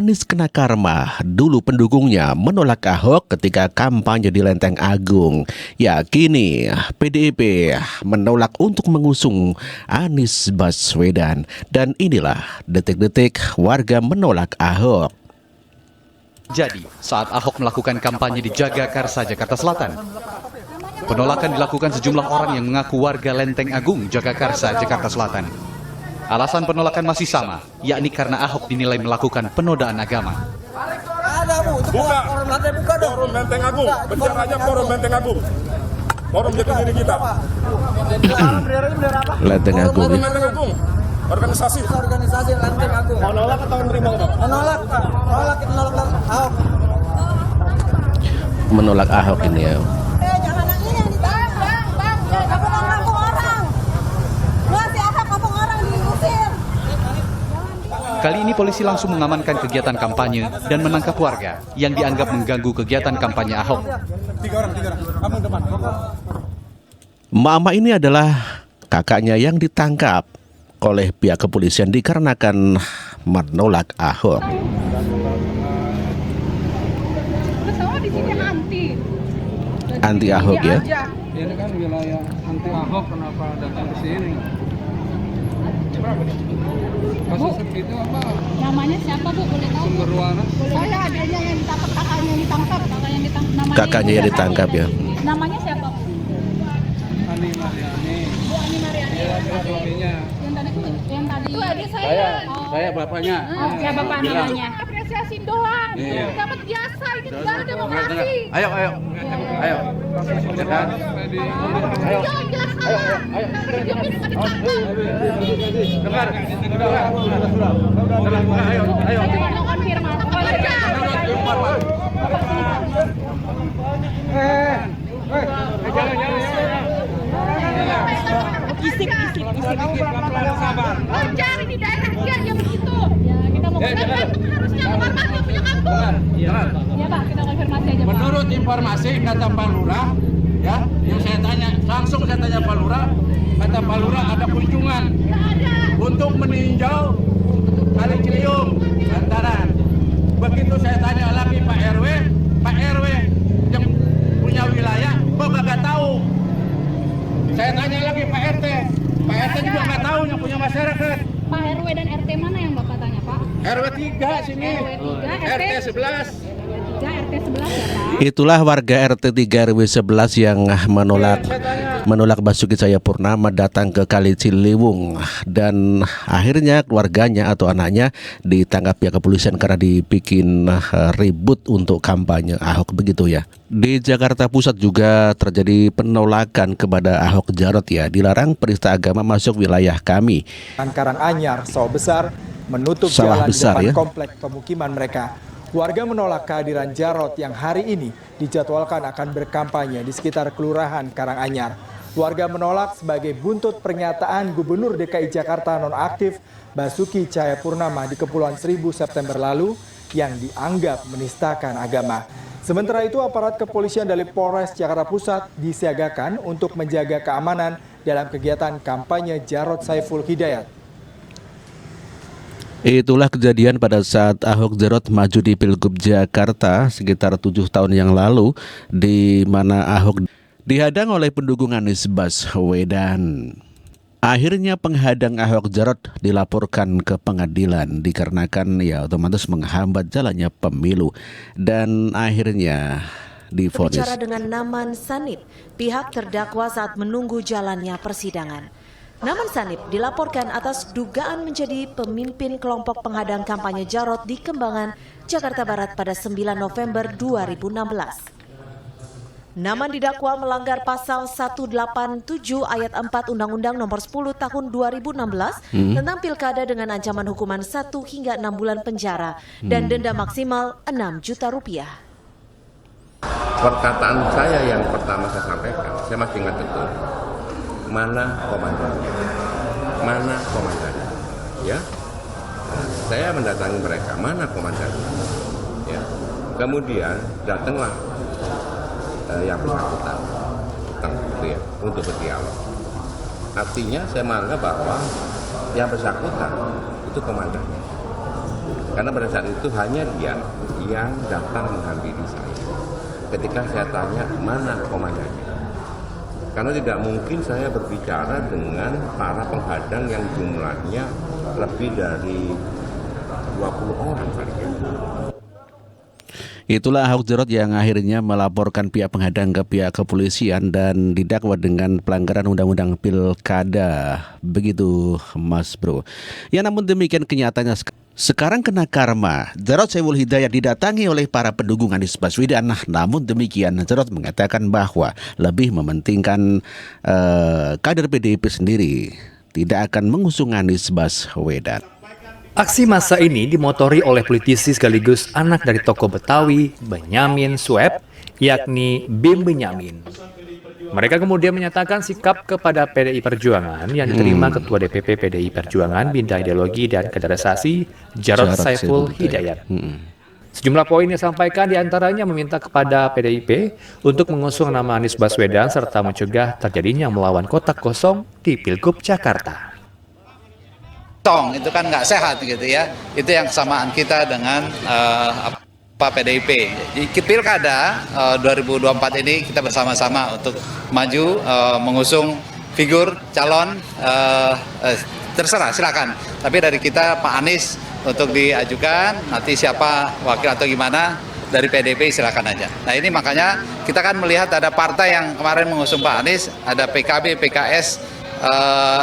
Anies kena karma, dulu pendukungnya menolak Ahok ketika kampanye di Lenteng Agung. Ya, kini PDIP menolak untuk mengusung Anies Baswedan. Dan inilah detik-detik warga menolak Ahok. Jadi, saat Ahok melakukan kampanye di Jagakarsa, Jakarta Selatan, penolakan dilakukan sejumlah orang yang mengaku warga Lenteng Agung, Jagakarsa, Jakarta Selatan. Alasan penolakan masih sama, yakni karena Ahok dinilai melakukan penodaan agama. Ada Bu, itu buka. Buka dong. Forum Lenteng Agung, benderanya Forum Lenteng Agung. Forum jati diri kita. Lenteng Agung. Forum Lenteng Agung. Organisasi Lenteng Agung. menolak atau menerima? Menolak, kita nolak Ahok. Menolak Ahok ini ya. Jangan yang ini yang ditangkap, Bang. Kamu kan kampung orang. Lu si Ahok kampung orang diusir. Kali ini polisi langsung mengamankan kegiatan kampanye dan menangkap warga yang dianggap mengganggu kegiatan kampanye Ahok. Tiga orang. Kamu depan. Mama ini adalah kakaknya yang ditangkap oleh pihak kepolisian dikarenakan menolak Ahok. Betul di sini Anti Ahok ya. Ini kan wilayah anti Ahok, kenapa datang ke sini? Kasus itu apa? Namanya siapa Bu? Boleh tahu? Sumber waras. Saya adanya yang ditangkap, kakaknya yang ditangkap. Kakaknya yang ditangkap ya. Namanya siapa Bu? Ani Mariani. Bu Ani Mariani. Dia suaminya. Yang tadi. Itu adik saya. Saya bapaknya. Ya Bapak Bilang. namanya. Apresiasi doang. Iya. Dapat biasa ini tidak ada demokrasi. Ayo. Ya kan? Ayo, jelas salah. Dengar. Ayo. Saya mau konfirmasi. Isik. Wajar di daerah dia yang begitu. Ya, kita mau harusnya menghormati punya kampung. Ya Pak, kita konfirmasi aja Pak. Menurut informasi kata Pak Lurah, ya, yang saya tanya langsung Pak Lurah, kata Pak Lurah ada kunjungan untuk meninjau Kali Ciliwung Bantaran. Begitu saya tanya lagi Pak RW yang punya wilayah, kok nggak tahu? Saya tanya lagi Pak RT juga nggak tahu yang punya masyarakat. Pak RW dan RT mana yang Bapak tanya Pak? RW 3 sini, RT 11. RT 11 ya Pak? Itulah warga RT 3 RW 11 yang menolak Basuki Cahayapurnama datang ke Kali Ciliwung, dan akhirnya keluarganya atau anaknya ditangkap pihak kepolisian karena dibikin ribut untuk kampanye Ahok begitu ya. Di Jakarta Pusat juga terjadi penolakan kepada Ahok Jarot ya, dilarang penista agama masuk wilayah kami. Karanganyar, Sawah Besar menutup Sawah jalan Besar, di depan ya. komplek pemukiman mereka. Warga menolak kehadiran Jarot yang hari ini dijadwalkan akan berkampanye di sekitar Kelurahan Karanganyar. Warga menolak sebagai buntut pernyataan Gubernur DKI Jakarta nonaktif Basuki Cahayapurnama di Kepulauan Seribu September lalu yang dianggap menistakan agama. Sementara itu aparat kepolisian dari Polres Jakarta Pusat disiagakan untuk menjaga keamanan dalam kegiatan kampanye Jarot Saiful Hidayat. Itulah kejadian pada saat Ahok Jarot maju di Pilgub Jakarta sekitar 7 tahun yang lalu, di mana Ahok dihadang oleh pendukung Anies Baswedan. Akhirnya penghadang Ahok Jarot dilaporkan ke pengadilan dikarenakan ya otomatis menghambat jalannya pemilu, dan akhirnya divonis. Berbicara dengan Naman Sanib, pihak terdakwa saat menunggu jalannya persidangan. Naman Sanib dilaporkan atas dugaan menjadi pemimpin kelompok penghadang kampanye Jarot di Kembangan, Jakarta Barat pada 9 November 2016. Naman didakwa melanggar pasal 187 ayat 4 Undang-Undang Nomor 10 Tahun 2016 tentang pilkada dengan ancaman hukuman 1 hingga 6 bulan penjara dan denda maksimal 6 juta rupiah. Perkataan saya yang pertama saya sampaikan, saya masih ingat betul. Mana komandannya? Ya, saya mendatangi mereka. Mana komandannya? Ya, kemudian datanglah yang bersangkutan, ya, untuk berdialog. Artinya saya menganggap bahwa yang bersangkutan itu komandannya. Karena pada saat itu hanya dia yang datang menghampiri saya. Ketika saya tanya, mana komandannya? Karena tidak mungkin saya berbicara dengan para penghadang yang jumlahnya lebih dari 20 orang kali ya. Itulah Ahok Jarot yang akhirnya melaporkan pihak penghadang ke pihak kepolisian dan didakwa dengan pelanggaran undang-undang pilkada. Begitu Mas Bro. Ya namun demikian kenyataannya sekarang kena karma. Jarot Saiful Hidayat didatangi oleh para pendukung Anies Baswedan. Namun demikian Jarot mengatakan bahwa lebih mementingkan kader PDIP sendiri, tidak akan mengusung Anies Baswedan. Aksi massa ini dimotori oleh politisi sekaligus anak dari tokoh Betawi, Benyamin Sueb, yakni Bim Benyamin. Mereka kemudian menyatakan sikap kepada PDI Perjuangan yang diterima Ketua DPP PDI Perjuangan Bidang Ideologi dan Kaderisasi Jarot Saiful Hidayat. Sejumlah poin yang disampaikan diantaranya meminta kepada PDIP untuk mengusung nama Anies Baswedan serta mencegah terjadinya melawan kotak kosong di Pilgub Jakarta. Itu kan nggak sehat gitu ya. Itu yang kesamaan kita dengan PDIP. Di Pilkada 2024 ini kita bersama-sama untuk maju mengusung figur calon, terserah silakan. Tapi dari kita Pak Anies untuk diajukan, nanti siapa wakil atau gimana dari PDIP silakan aja. Nah ini makanya kita kan melihat ada partai yang kemarin mengusung Pak Anies, ada PKB, PKS,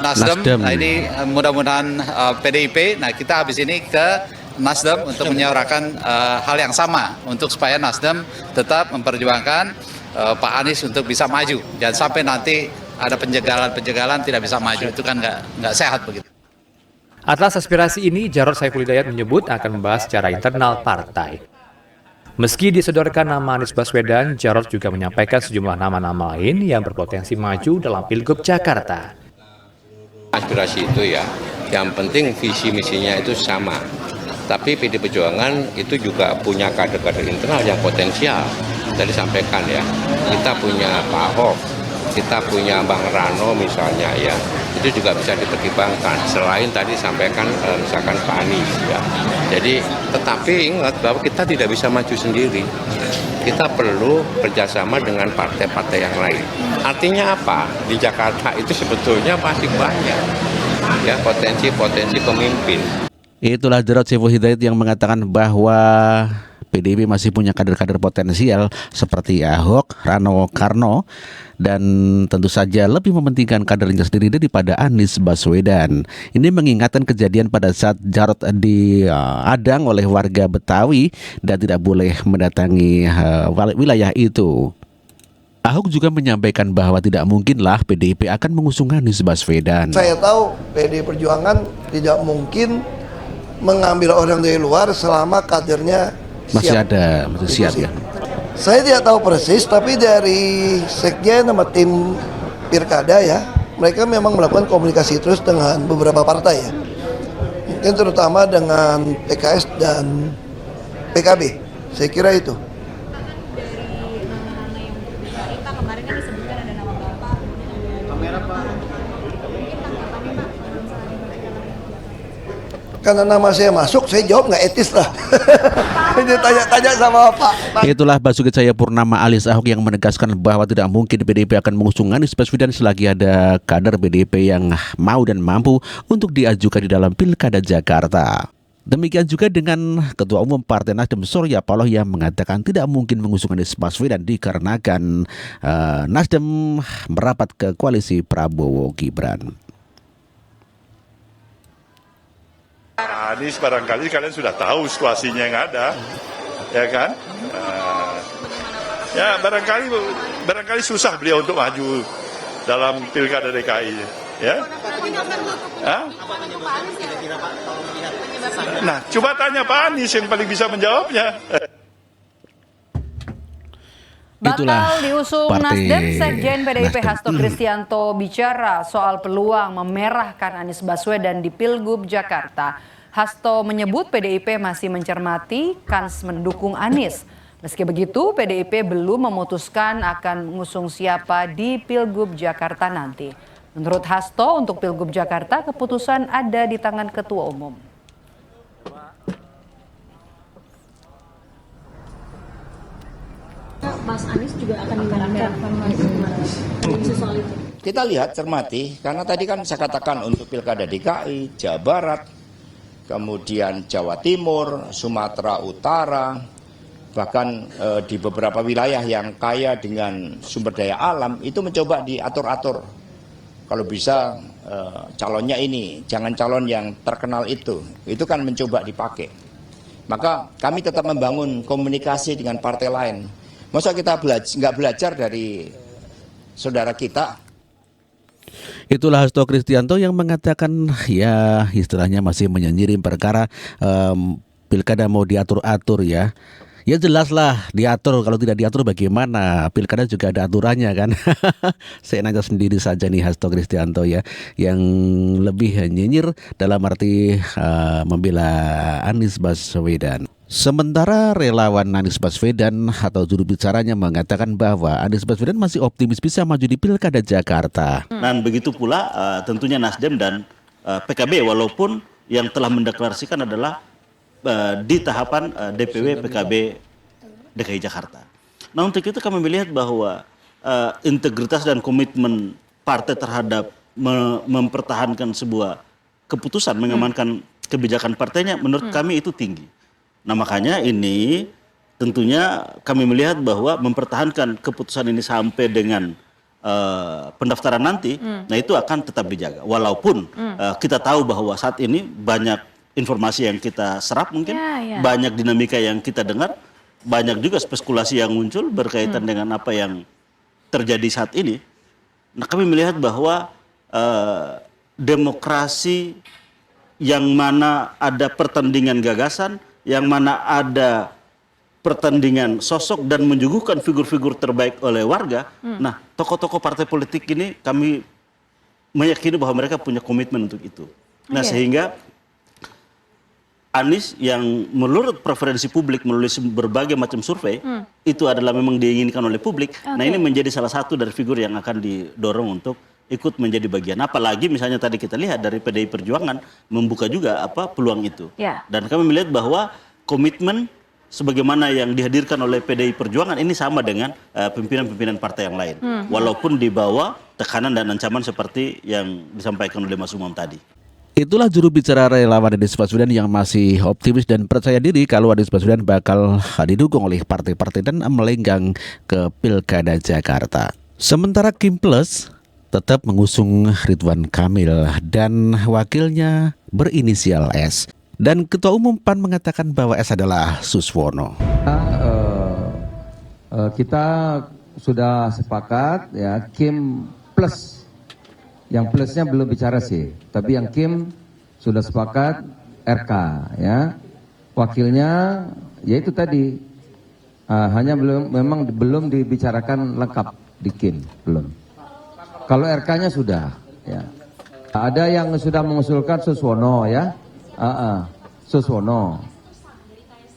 Nasdem. Nah ini mudah-mudahan PDIP. Nah kita habis ini ke Nasdem untuk menyuarakan hal yang sama untuk supaya Nasdem tetap memperjuangkan Pak Anies untuk bisa maju. Jangan sampai nanti ada penjagalan tidak bisa maju. Itu kan nggak sehat begitu. Atas aspirasi ini, Jarot Saiful Hidayat menyebut akan membahas secara internal partai. Meski disodorkan nama Anies Baswedan, Jarot juga menyampaikan sejumlah nama-nama lain yang berpotensi maju dalam Pilgub Jakarta. Aspirasi itu ya, yang penting visi misinya itu sama. Tapi PD Perjuangan itu juga punya kader-kader internal yang potensial. Tadi sampaikan ya, kita punya Pak Ahok, kita punya Bang Rano misalnya ya, itu juga bisa dipertimbangkan. Selain tadi sampaikan misalkan Pak Anies ya. Jadi tetapi ingat bahwa kita tidak bisa maju sendiri. Kita perlu kerjasama dengan partai-partai yang lain. Artinya apa? Di Jakarta itu sebetulnya masih banyak ya potensi-potensi pemimpin. Itulah Jarot Saiful Hidayat yang mengatakan bahwa PDIP masih punya kader-kader potensial seperti Ahok, Rano Karno, dan tentu saja lebih mementingkan kadernya sendiri daripada Anies Baswedan. Ini mengingatkan kejadian pada saat Jarot diadang oleh warga Betawi dan tidak boleh mendatangi wilayah itu. Ahok juga menyampaikan bahwa tidak mungkinlah PDIP akan mengusung Anies Baswedan. Saya tahu PDI Perjuangan tidak mungkin mengambil orang dari luar selama kadernya siap. Masih siap ya. Saya tidak tahu persis, tapi dari sekjen sama tim Pilkada ya, mereka memang melakukan komunikasi terus dengan beberapa partai ya. Mungkin terutama dengan PKS dan PKB. Saya kira itu. Karena nama saya masuk, saya jawab nggak etis lah. Ini tanya-tanya sama Pak. Itulah Basuki Cahayapurnama alias Ahok yang menegaskan bahwa tidak mungkin PDIP akan mengusung Anies Baswedan selagi ada kader PDIP yang mau dan mampu untuk diajukan di dalam Pilkada Jakarta. Demikian juga dengan Ketua Umum Partai Nasdem Surya Paloh yang mengatakan tidak mungkin mengusung Anies Baswedan dikarenakan Nasdem merapat ke koalisi Prabowo Gibran. Anies barangkali kalian sudah tahu situasinya yang ada, ya kan? Ya barangkali susah beliau untuk maju dalam Pilkada DKI, ya. Nah, coba tanya Pak Anies yang paling bisa menjawabnya. Batal diusung Nasdem, Sekjen PDIP Hasto Kristianto bicara soal peluang memerahkan Anies Baswedan di Pilgub Jakarta. Hasto menyebut PDIP masih mencermati kans mendukung Anies. Meski begitu, PDIP belum memutuskan akan mengusung siapa di Pilgub Jakarta nanti. Menurut Hasto, untuk Pilgub Jakarta keputusan ada di tangan Ketua Umum. Mas Anies juga akan dimerahkan soal itu? Kita lihat, cermati, karena tadi kan saya katakan untuk Pilkada DKI, Jawa Barat, kemudian Jawa Timur, Sumatera Utara, bahkan di beberapa wilayah yang kaya dengan sumber daya alam, itu mencoba diatur-atur. Kalau bisa calonnya ini, jangan calon yang terkenal itu kan mencoba dipakai. Maka kami tetap membangun komunikasi dengan partai lain. Masa kita nggak belajar dari saudara kita? Itulah Hasto Kristianto yang mengatakan ya istilahnya masih menyanyirin perkara pilkada mau diatur-atur ya. Ya jelas lah diatur, kalau tidak diatur bagaimana? Pilkada juga ada aturannya kan. Saya nanya sendiri saja nih Hasto Kristianto ya, yang lebih nyinyir dalam arti membela Anies Baswedan. Sementara relawan Anies Baswedan atau juru bicaranya mengatakan bahwa Anies Baswedan masih optimis bisa maju di Pilkada Jakarta. Dan begitu pula tentunya Nasdem dan PKB, walaupun yang telah mendeklarasikan adalah di tahapan DPW PKB DKI Jakarta. Nah untuk itu kami melihat bahwa integritas dan komitmen partai terhadap mempertahankan sebuah keputusan, mengamankan kebijakan partainya menurut kami itu tinggi. Nah makanya ini tentunya kami melihat bahwa mempertahankan keputusan ini sampai dengan pendaftaran nanti, nah itu akan tetap dijaga. Walaupun kita tahu bahwa saat ini banyak informasi yang kita serap mungkin, banyak dinamika yang kita dengar, banyak juga spekulasi yang muncul berkaitan dengan apa yang terjadi saat ini. Nah kami melihat bahwa demokrasi yang mana ada pertandingan gagasan, yang mana ada pertandingan sosok dan menyuguhkan figur-figur terbaik oleh warga. Nah tokoh-tokoh partai politik ini kami meyakini bahwa mereka punya komitmen untuk itu. Nah sehingga Anies yang menurut preferensi publik melalui berbagai macam survei itu adalah memang diinginkan oleh publik. Nah ini menjadi salah satu dari figur yang akan didorong untuk ikut menjadi bagian. Apalagi misalnya tadi kita lihat dari PDI Perjuangan membuka juga peluang itu. Dan kami melihat bahwa komitmen sebagaimana yang dihadirkan oleh PDI Perjuangan ini sama dengan pimpinan-pimpinan partai yang lain. Walaupun di bawah tekanan dan ancaman seperti yang disampaikan oleh Mas Umam tadi. Itulah juru bicara relawan Anies Baswedan yang masih optimis dan percaya diri kalau Anies Baswedan bakal didukung oleh partai-partai dan melenggang ke Pilkada Jakarta. Sementara Kim Plus tetap mengusung Ridwan Kamil dan wakilnya berinisial S. Dan Ketua Umum PAN mengatakan bahwa S adalah Suswono. Kita sudah sepakat ya Kim Plus. Yang plusnya belum bicara sih, tapi yang Kim sudah sepakat RK ya. Wakilnya ya itu tadi hanya belum dibicarakan lengkap di Kim belum. Kalau RK-nya sudah ya. Ada yang sudah mengusulkan Suswono ya. Suswono.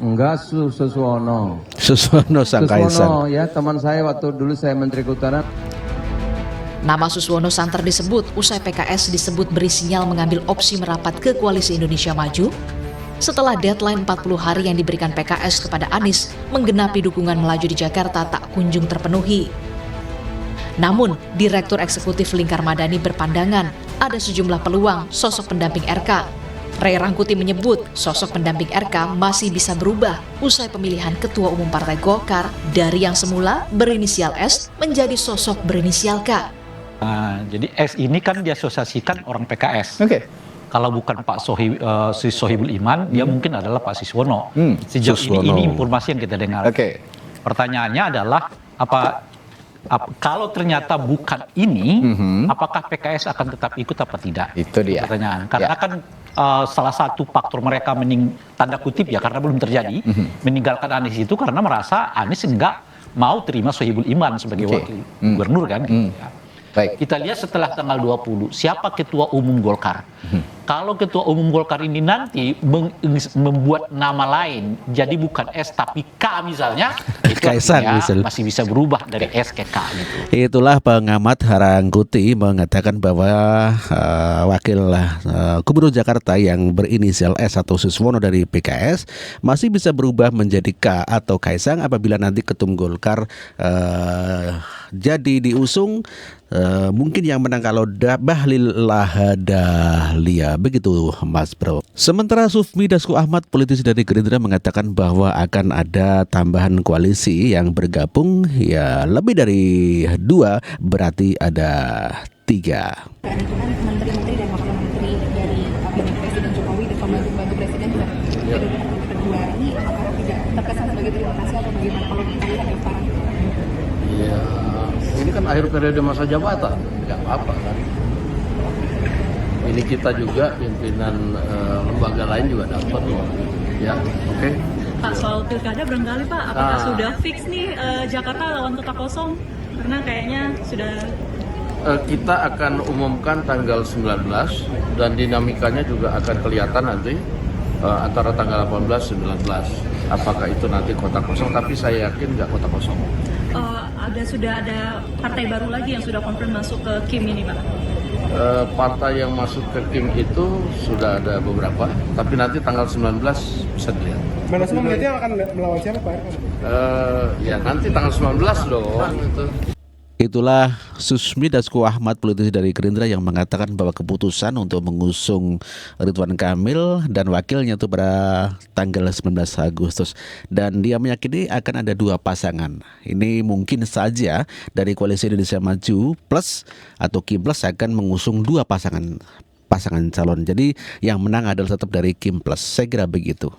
Enggak Suswono. Suswono sang kaisar. Suswono ya, teman saya waktu dulu saya Menteri Kehutanan. Nama Suswono santer disebut usai PKS disebut beri sinyal mengambil opsi merapat ke Koalisi Indonesia Maju setelah deadline 40 hari yang diberikan PKS kepada Anies menggenapi dukungan melaju di Jakarta tak kunjung terpenuhi. Namun, Direktur Eksekutif Lingkar Madani berpandangan ada sejumlah peluang sosok pendamping RK. Ray Rangkuti menyebut sosok pendamping RK masih bisa berubah usai pemilihan Ketua Umum Partai Golkar dari yang semula berinisial S menjadi sosok berinisial K. Jadi S ini kan diasosiasikan orang PKS. Kalau bukan Pak Sohibul Iman, dia mungkin adalah Pak Suswono. Sejauh ini informasi yang kita dengar. Pertanyaannya adalah kalau ternyata bukan ini, apakah PKS akan tetap ikut apa tidak? Itu dia. Pertanyaan. Karena kan salah satu faktor mereka tanda kutip ya karena belum terjadi meninggalkan Anies itu karena merasa Anies enggak mau terima Sohibul Iman sebagai wakil gubernur kan. Gitu, ya. Baik. Kita lihat setelah tanggal 20 siapa ketua umum Golkar. kalau Ketua Umum Golkar ini nanti membuat nama lain, jadi bukan S tapi K misalnya, itu Kaisang artinya masih bisa berubah dari S ke K gitu. Itulah pengamat Harangkuti mengatakan bahwa wakil Gubernur Jakarta yang berinisial S atau Suswono dari PKS masih bisa berubah menjadi K atau Kaisang apabila nanti Ketum Golkar jadi diusung. Mungkin yang menang kalau Bahlil Lahadalia, begitu Mas Bro. Sementara Sufmi Dasko Ahmad, politisi dari Gerindra, mengatakan bahwa akan ada tambahan koalisi yang bergabung, ya lebih dari 2, berarti ada 3. Menteri-menteri dan wakil menteri dari kabinet Presiden Jokowi dan pembantu Presiden juga kedua ini apakah tidak terkesan sebagai terima kasih atau bagaimana kalau kita lihat ya Pak? Iya, ini kan akhir periode masa jabatan, nggak apa-apa kan. Ini kita juga pimpinan lembaga lain juga dapat loh, ya, oke. Pak, soal pilkada barangkali Pak, apakah sudah fix nih Jakarta lawan kota kosong? Karena kayaknya sudah... Kita akan umumkan tanggal 19 dan dinamikanya juga akan kelihatan nanti antara tanggal 18-19. Apakah itu nanti kota kosong, tapi saya yakin nggak kota kosong. Sudah ada partai baru lagi yang sudah confirm masuk ke KIM ini Pak? Partai yang masuk ke KIM itu sudah ada beberapa, tapi nanti tanggal 19 bisa dilihat. Mana semua melihatnya akan melawan siapa Pak? Ya nanti tanggal 19 dong. Itulah Susmi Dasko Ahmad, politisi dari Gerindra, yang mengatakan bahwa keputusan untuk mengusung Ridwan Kamil dan wakilnya itu pada tanggal 19 Agustus. Dan dia meyakini akan ada 2 pasangan. Ini mungkin saja dari Koalisi Indonesia Maju Plus atau KIM Plus akan mengusung 2 pasangan calon. Jadi yang menang adalah tetap dari KIM Plus. Saya kira begitu.